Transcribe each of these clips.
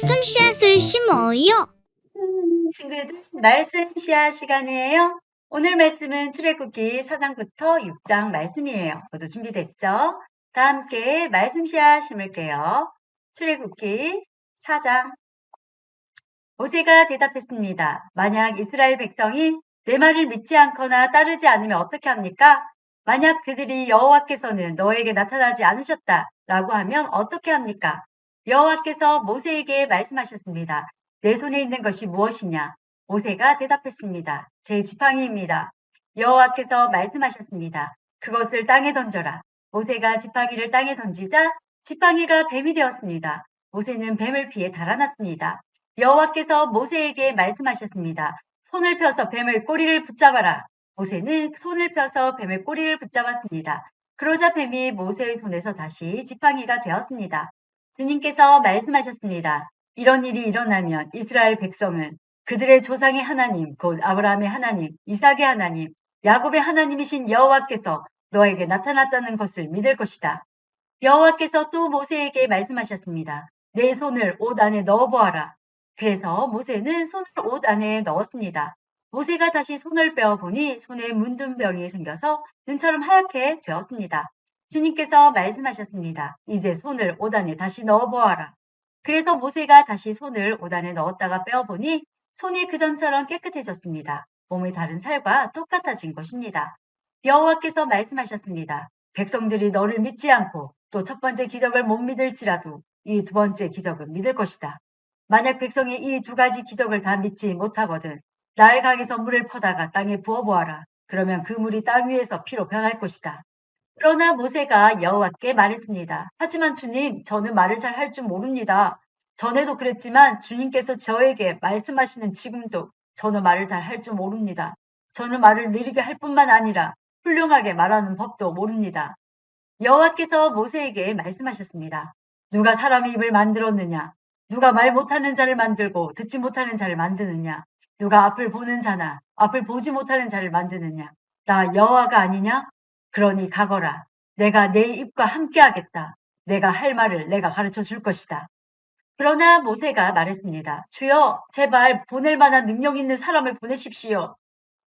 말씀 씨앗을 심어요. 친구들, 말씀 씨앗 시간이에요. 오늘 말씀은 출애굽기 4장부터 6장 말씀이에요. 모두 준비됐죠? 다 함께 말씀 씨앗 심을게요. 출애굽기 4장. 모세가 대답했습니다. 만약 이스라엘 백성이 내 말을 믿지 않거나 따르지 않으면 어떻게 합니까? 만약 그들이 여호와께서는 너에게 나타나지 않으셨다 라고 하면 어떻게 합니까? 여호와께서 모세에게 말씀하셨습니다. 내 손에 있는 것이 무엇이냐? 모세가 대답했습니다. 제 지팡이입니다. 여호와께서 말씀하셨습니다. 그것을 땅에 던져라. 모세가 지팡이를 땅에 던지자 지팡이가 뱀이 되었습니다. 모세는 뱀을 피해 달아났습니다. 여호와께서 모세에게 말씀하셨습니다. 손을 펴서 뱀의 꼬리를 붙잡아라. 모세는 손을 펴서 뱀의 꼬리를 붙잡았습니다. 그러자 뱀이 모세의 손에서 다시 지팡이가 되었습니다. 주님께서 말씀하셨습니다. 이런 일이 일어나면 이스라엘 백성은 그들의 조상의 하나님, 곧 아브라함의 하나님, 이삭의 하나님, 야곱의 하나님이신 여호와께서 너에게 나타났다는 것을 믿을 것이다. 여호와께서 또 모세에게 말씀하셨습니다. 내 손을 옷 안에 넣어보아라. 그래서 모세는 손을 옷 안에 넣었습니다. 모세가 다시 손을 빼어보니 손에 문둥병이 생겨서 눈처럼 하얗게 되었습니다. 주님께서 말씀하셨습니다. 이제 손을 옷 안에 다시 넣어보아라. 그래서 모세가 다시 손을 옷 안에 넣었다가 빼어보니 손이 그전처럼 깨끗해졌습니다. 몸의 다른 살과 똑같아진 것입니다. 여호와께서 말씀하셨습니다. 백성들이 너를 믿지 않고 또 첫 번째 기적을 못 믿을지라도 이 두 번째 기적은 믿을 것이다. 만약 백성이 이 두 가지 기적을 다 믿지 못하거든 나일 강에서 물을 퍼다가 땅에 부어보아라. 그러면 그 물이 땅 위에서 피로 변할 것이다. 그러나 모세가 여호와께 말했습니다. 하지만 주님, 저는 말을 잘 할 줄 모릅니다. 전에도 그랬지만 주님께서 저에게 말씀하시는 지금도 저는 말을 잘 할 줄 모릅니다. 저는 말을 느리게 할 뿐만 아니라 훌륭하게 말하는 법도 모릅니다. 여호와께서 모세에게 말씀하셨습니다. 누가 사람의 입을 만들었느냐? 누가 말 못하는 자를 만들고 듣지 못하는 자를 만드느냐? 누가 앞을 보는 자나 앞을 보지 못하는 자를 만드느냐? 나 여호와가 아니냐? 그러니 가거라. 내가 내 입과 함께 하겠다. 내가 할 말을 내가 가르쳐 줄 것이다. 그러나 모세가 말했습니다. 주여, 제발 보낼 만한 능력 있는 사람을 보내십시오.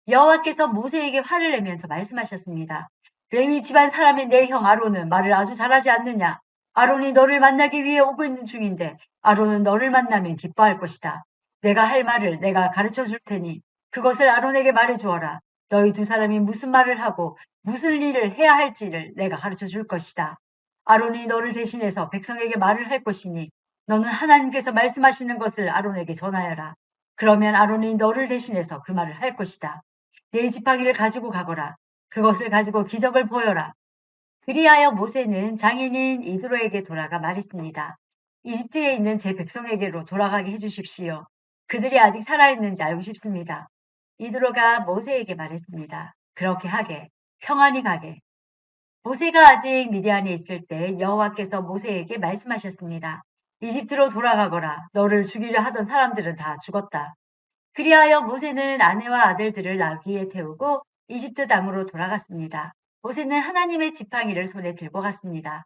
여호와께서 모세에게 화를 내면서 말씀하셨습니다. 레위 집안 사람의 내 형 아론은 말을 아주 잘하지 않느냐? 아론이 너를 만나기 위해 오고 있는 중인데 아론은 너를 만나면 기뻐할 것이다. 내가 할 말을 내가 가르쳐 줄 테니 그것을 아론에게 말해 주어라. 너희 두 사람이 무슨 말을 하고 무슨 일을 해야 할지를 내가 가르쳐 줄 것이다. 아론이 너를 대신해서 백성에게 말을 할 것이니 너는 하나님께서 말씀하시는 것을 아론에게 전하여라. 그러면 아론이 너를 대신해서 그 말을 할 것이다. 내 지팡이를 가지고 가거라. 그것을 가지고 기적을 보여라. 그리하여 모세는 장인인 이드로에게 돌아가 말했습니다. 이집트에 있는 제 백성에게로 돌아가게 해주십시오. 그들이 아직 살아있는지 알고 싶습니다. 이드로가 모세에게 말했습니다. 그렇게 하게, 평안히 가게. 모세가 아직 미디안에 있을 때 여호와께서 모세에게 말씀하셨습니다. 이집트로 돌아가거라. 너를 죽이려 하던 사람들은 다 죽었다. 그리하여 모세는 아내와 아들들을 나귀에 태우고 이집트 땅으로 돌아갔습니다. 모세는 하나님의 지팡이를 손에 들고 갔습니다.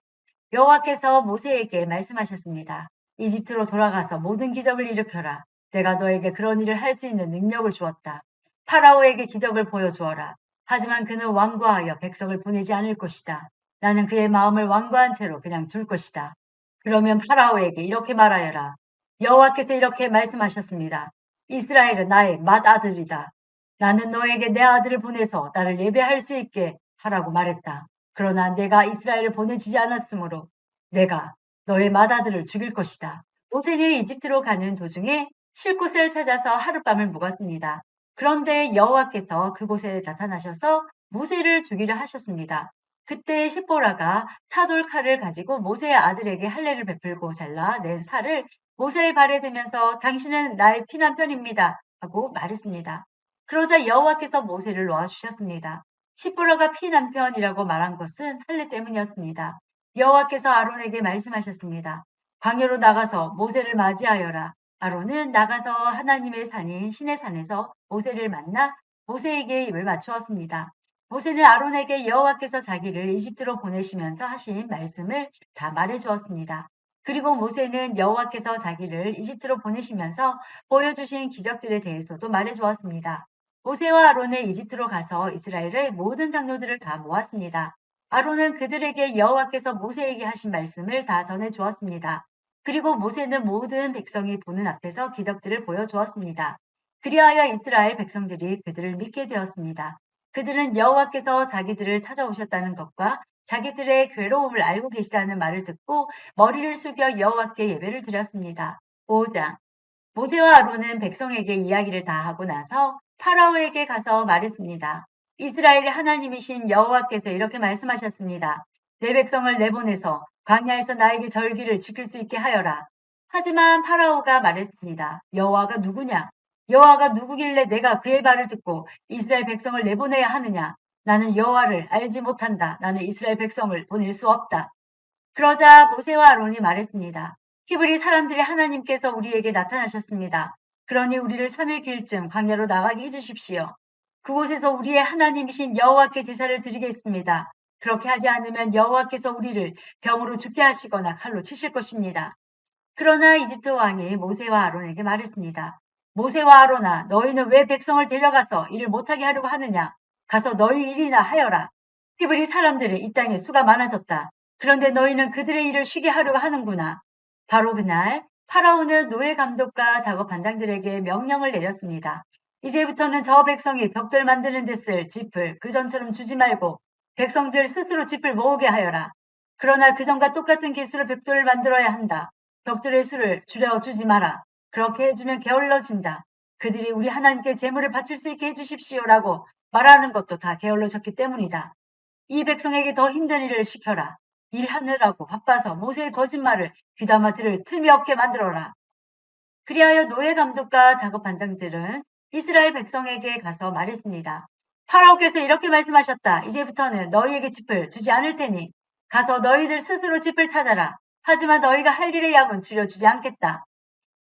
여호와께서 모세에게 말씀하셨습니다. 이집트로 돌아가서 모든 기적을 일으켜라. 내가 너에게 그런 일을 할 수 있는 능력을 주었다. 파라오에게 기적을 보여주어라. 하지만 그는 완고하여 백성을 보내지 않을 것이다. 나는 그의 마음을 완고한 채로 그냥 둘 것이다. 그러면 파라오에게 이렇게 말하여라. 여호와께서 이렇게 말씀하셨습니다. 이스라엘은 나의 맏아들이다. 나는 너에게 내 아들을 보내서 나를 예배할 수 있게 하라고 말했다. 그러나 내가 이스라엘을 보내주지 않았으므로 내가 너의 맏아들을 죽일 것이다. 모세는 이집트로 가는 도중에 쉴 곳을 찾아서 하룻밤을 묵었습니다. 그런데 여호와께서 그곳에 나타나셔서 모세를 죽이려 하셨습니다. 그때 십보라가 차돌 칼을 가지고 모세의 아들에게 할례를 베풀고 잘라낸 살을 모세의 발에 대면서 당신은 나의 피난편입니다 하고 말했습니다. 그러자 여호와께서 모세를 놓아주셨습니다. 십보라가 피난편이라고 말한 것은 할례 때문이었습니다. 여호와께서 아론에게 말씀하셨습니다. 광야로 나가서 모세를 맞이하여라. 아론은 나가서 하나님의 산인 시내산에서 모세를 만나 모세에게 입을 맞추었습니다. 모세는 아론에게 여호와께서 자기를 이집트로 보내시면서 하신 말씀을 다 말해주었습니다. 그리고 모세는 여호와께서 자기를 이집트로 보내시면서 보여주신 기적들에 대해서도 말해주었습니다. 모세와 아론은 이집트로 가서 이스라엘의 모든 장로들을 다 모았습니다. 아론은 그들에게 여호와께서 모세에게 하신 말씀을 다 전해주었습니다. 그리고 모세는 모든 백성이 보는 앞에서 기적들을 보여주었습니다. 그리하여 이스라엘 백성들이 그들을 믿게 되었습니다. 그들은 여호와께서 자기들을 찾아오셨다는 것과 자기들의 괴로움을 알고 계시다는 말을 듣고 머리를 숙여 여호와께 예배를 드렸습니다. 5장 모세와 아론은 백성에게 이야기를 다 하고 나서 파라오에게 가서 말했습니다. 이스라엘의 하나님이신 여호와께서 이렇게 말씀하셨습니다. 내 백성을 내보내서 광야에서 나에게 절기를 지킬 수 있게 하여라. 하지만 파라오가 말했습니다. 여호와가 누구냐? 여호와가 누구길래 내가 그의 말을 듣고 이스라엘 백성을 내보내야 하느냐? 나는 여호와를 알지 못한다. 나는 이스라엘 백성을 보낼 수 없다. 그러자 모세와 아론이 말했습니다. 히브리 사람들의 하나님께서 우리에게 나타나셨습니다. 그러니 우리를 3일 길쯤 광야로 나가게 해주십시오. 그곳에서 우리의 하나님이신 여호와께 제사를 드리겠습니다. 그렇게 하지 않으면 여호와께서 우리를 병으로 죽게 하시거나 칼로 치실 것입니다. 그러나 이집트 왕이 모세와 아론에게 말했습니다. 모세와 아론아, 너희는 왜 백성을 데려가서 일을 못하게 하려고 하느냐? 가서 너희 일이나 하여라. 히브리 사람들은 이 땅에 수가 많아졌다. 그런데 너희는 그들의 일을 쉬게 하려고 하는구나. 바로 그날 파라오는 노예 감독과 작업 반장들에게 명령을 내렸습니다. 이제부터는 저 백성이 벽돌 만드는 데 쓸 짚을 그전처럼 주지 말고 백성들 스스로 짚을 모으게 하여라. 그러나 그전과 똑같은 기술로 벽돌을 만들어야 한다. 벽돌의 수를 줄여주지 마라. 그렇게 해주면 게을러진다. 그들이 우리 하나님께 제물을 바칠 수 있게 해주십시오라고 말하는 것도 다 게을러졌기 때문이다. 이 백성에게 더 힘든 일을 시켜라. 일하느라고 바빠서 모세의 거짓말을 귀담아 들을 틈이 없게 만들어라. 그리하여 노예 감독과 작업 반장들은 이스라엘 백성에게 가서 말했습니다. 파라오께서 이렇게 말씀하셨다. 이제부터는 너희에게 짚을 주지 않을 테니 가서 너희들 스스로 짚을 찾아라. 하지만 너희가 할 일의 양은 줄여주지 않겠다.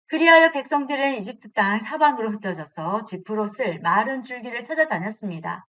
그리하여 백성들은 이집트 땅 사방으로 흩어져서 짚으로 쓸 마른 줄기를 찾아다녔습니다.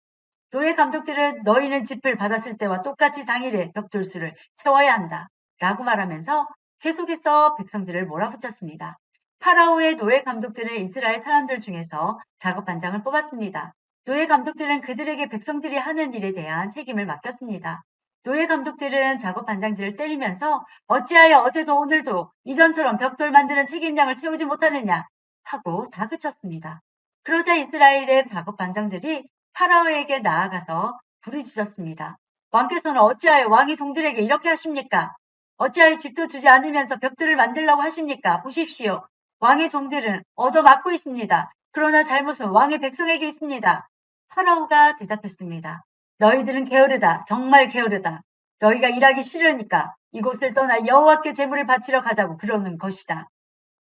노예 감독들은 너희는 짚을 받았을 때와 똑같이 당일에 벽돌수를 채워야 한다. 라고 말하면서 계속해서 백성들을 몰아붙였습니다. 파라오의 노예 감독들은 이스라엘 사람들 중에서 작업 반장을 뽑았습니다. 노예 감독들은 그들에게 백성들이 하는 일에 대한 책임을 맡겼습니다. 노예 감독들은 작업 반장들을 때리면서 어찌하여 어제도 오늘도 이전처럼 벽돌 만드는 책임량을 채우지 못하느냐 하고 다그쳤습니다. 그러자 이스라엘의 작업 반장들이 파라오에게 나아가서 부르짖었습니다. 왕께서는 어찌하여 왕의 종들에게 이렇게 하십니까? 어찌하여 집도 주지 않으면서 벽돌을 만들라고 하십니까? 보십시오. 왕의 종들은 얻어맞고 있습니다. 그러나 잘못은 왕의 백성에게 있습니다. 파라오가 대답했습니다. 너희들은 게으르다. 정말 게으르다. 너희가 일하기 싫으니까 이곳을 떠나 여호와께 제물을 바치러 가자고 그러는 것이다.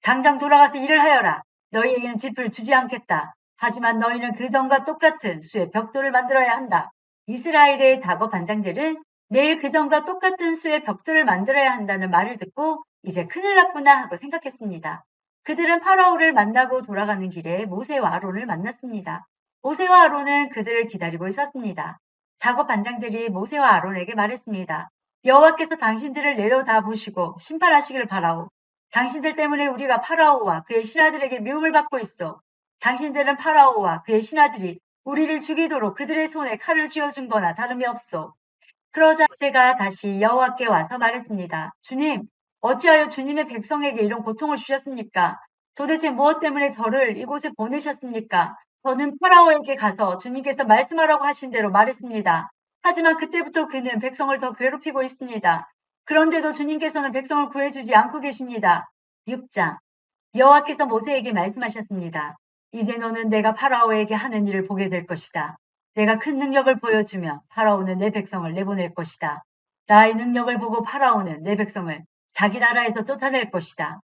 당장 돌아가서 일을 하여라. 너희에게는 짚을 주지 않겠다. 하지만 너희는 그전과 똑같은 수의 벽돌을 만들어야 한다. 이스라엘의 작업 반장들은 매일 그전과 똑같은 수의 벽돌을 만들어야 한다는 말을 듣고 이제 큰일 났구나 하고 생각했습니다. 그들은 파라오를 만나고 돌아가는 길에 모세와 아론을 만났습니다. 모세와 아론은 그들을 기다리고 있었습니다. 작업 반장들이 모세와 아론에게 말했습니다. 여호와께서 당신들을 내려다 보시고 심판하시길 바라오. 당신들 때문에 우리가 파라오와 그의 신하들에게 미움을 받고 있어. 당신들은 파라오와 그의 신하들이 우리를 죽이도록 그들의 손에 칼을 쥐어준 거나 다름이 없소. 그러자 모세가 다시 여호와께 와서 말했습니다. 주님, 어찌하여 주님의 백성에게 이런 고통을 주셨습니까? 도대체 무엇 때문에 저를 이곳에 보내셨습니까? 저는 파라오에게 가서 주님께서 말씀하라고 하신 대로 말했습니다. 하지만 그때부터 그는 백성을 더 괴롭히고 있습니다. 그런데도 주님께서는 백성을 구해주지 않고 계십니다. 6장 여호와께서 모세에게 말씀하셨습니다. 이제 너는 내가 파라오에게 하는 일을 보게 될 것이다. 내가 큰 능력을 보여주며 파라오는 내 백성을 내보낼 것이다. 나의 능력을 보고 파라오는 내 백성을 자기 나라에서 쫓아낼 것이다.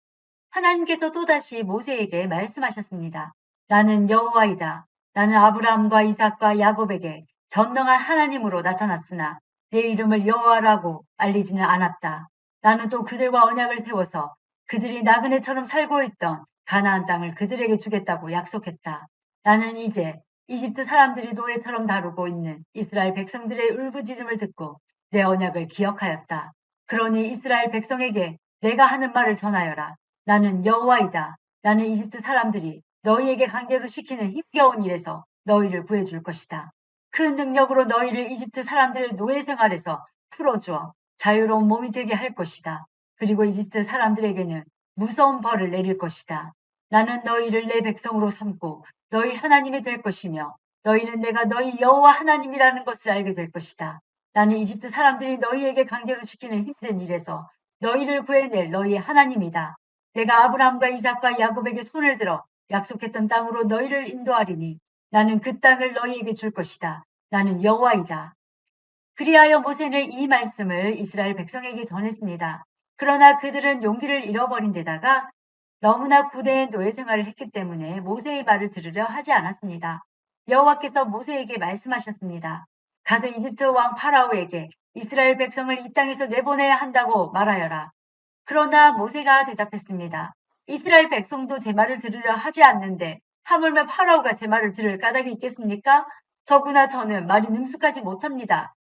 하나님께서 또다시 모세에게 말씀하셨습니다. 나는 여호와이다. 나는 아브라함과 이삭과 야곱에게 전능한 하나님으로 나타났으나 내 이름을 여호와라고 알리지는 않았다. 나는 또 그들과 언약을 세워서 그들이 나그네처럼 살고 있던 가나안 땅을 그들에게 주겠다고 약속했다. 나는 이제 이집트 사람들이 노예처럼 다루고 있는 이스라엘 백성들의 울부짖음을 듣고 내 언약을 기억하였다. 그러니 이스라엘 백성에게 내가 하는 말을 전하여라. 나는 여호와이다. 나는 이집트 사람들이 너희에게 강제로 시키는 힘겨운 일에서 너희를 구해줄 것이다. 큰 능력으로 너희를 이집트 사람들의 노예 생활에서 풀어주어 자유로운 몸이 되게 할 것이다. 그리고 이집트 사람들에게는 무서운 벌을 내릴 것이다. 나는 너희를 내 백성으로 삼고 너희 하나님이 될 것이며 너희는 내가 너희 여호와 하나님이라는 것을 알게 될 것이다. 나는 이집트 사람들이 너희에게 강제로 시키는 힘든 일에서 너희를 구해낼 너희의 하나님이다. 내가 아브라함과 이삭과 야곱에게 손을 들어 약속했던 땅으로 너희를 인도하리니 나는 그 땅을 너희에게 줄 것이다. 나는 여호와이다. 그리하여 모세는 이 말씀을 이스라엘 백성에게 전했습니다. 그러나 그들은 용기를 잃어버린 데다가 너무나 고된 노예 생활을 했기 때문에 모세의 말을 들으려 하지 않았습니다. 여호와께서 모세에게 말씀하셨습니다. 가서 이집트 왕 파라오에게 이스라엘 백성을 이 땅에서 내보내야 한다고 말하여라. 그러나 모세가 대답했습니다. 이스라엘 백성도 제 말을 들으려 하지 않는데 하물며 파라오가 제 말을 들을 까닭이 있겠습니까? 더구나 저는 말이 능숙하지 못합니다.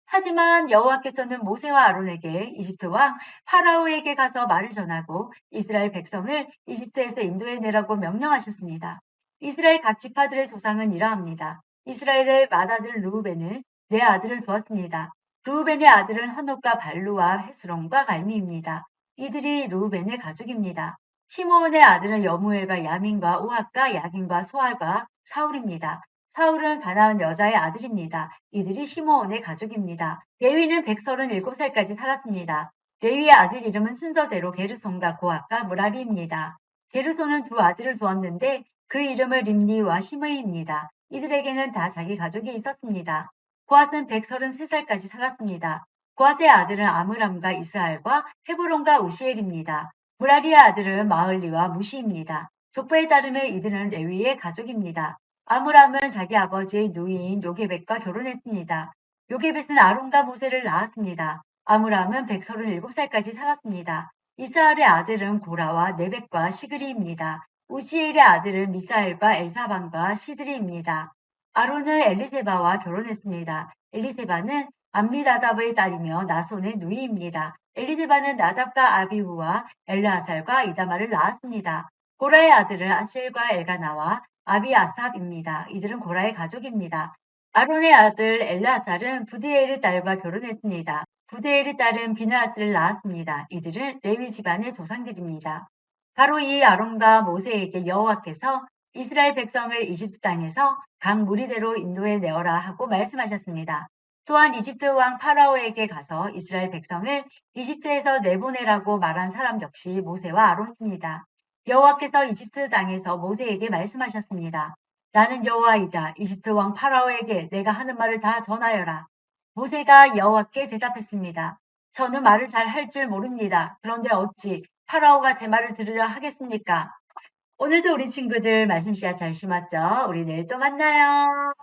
하지만 여호와께서는 모세와 아론에게 이집트 왕 파라오에게 가서 말을 전하고 이스라엘 백성을 이집트에서 인도해내라고 명령하셨습니다. 이스라엘 각 지파들의 조상은 이러합니다. 이스라엘의 맏아들 르우벤은 네 아들을 두었습니다. 르우벤의 아들은 한옥과 발루와 헤스론과 갈미입니다. 이들이 르우벤의 가족입니다. 시므온의 아들은 여무엘과 야민과 오핫과 야긴과 소알과 사울입니다. 사울은 가나안 여자의 아들입니다. 이들이 시므온의 가족입니다. 레위는 137살까지 살았습니다. 레위의 아들 이름은 순서대로 게르손과 고핫과 무라리입니다. 게르손은 두 아들을 두었는데 그 이름을 림니와 시므이입니다. 이들에게는 다 자기 가족이 있었습니다. 고핫은 133살까지 살았습니다. 고핫의 아들은 아므람과 이스알과 헤브론과 우시엘입니다. 무라리의 아들은 마을리와 무시입니다. 족보에 따르면 이들은 레위의 가족입니다. 아므람은 자기 아버지의 누이인 요게벳과 결혼했습니다. 요게벳은 아론과 모세를 낳았습니다. 아므람은 137살까지 살았습니다. 이스알의 아들은 고라와 네벳과 시그리입니다. 우시엘의 아들은 미사엘과 엘사반과 시드리입니다. 아론은 엘리세바와 결혼했습니다. 엘리세바는 암미나답의 딸이며 나손의 누이입니다. 엘리세바는 나답과 아비후와 엘르아살과 이다마를 낳았습니다. 고라의 아들은 아셀과 엘가나와 아비아삽입니다. 이들은 고라의 가족입니다. 아론의 아들 엘르아살은 부디엘의 딸과 결혼했습니다. 부디엘의 딸은 비느하스를 낳았습니다. 이들은 레위 집안의 조상들입니다. 바로 이 아론과 모세에게 여호와께서 이스라엘 백성을 이집트 땅에서 각 무리대로 인도해 내어라 하고 말씀하셨습니다. 또한 이집트 왕 파라오에게 가서 이스라엘 백성을 이집트에서 내보내라고 말한 사람 역시 모세와 아론입니다. 여호와께서 이집트 땅에서 모세에게 말씀하셨습니다. 나는 여호와이다. 이집트 왕 파라오에게 내가 하는 말을 다 전하여라. 모세가 여호와께 대답했습니다. 저는 말을 잘 할 줄 모릅니다. 그런데 어찌 파라오가 제 말을 들으려 하겠습니까? 오늘도 우리 친구들 말씀 씨앗 잘 심었죠? 우리 내일 또 만나요.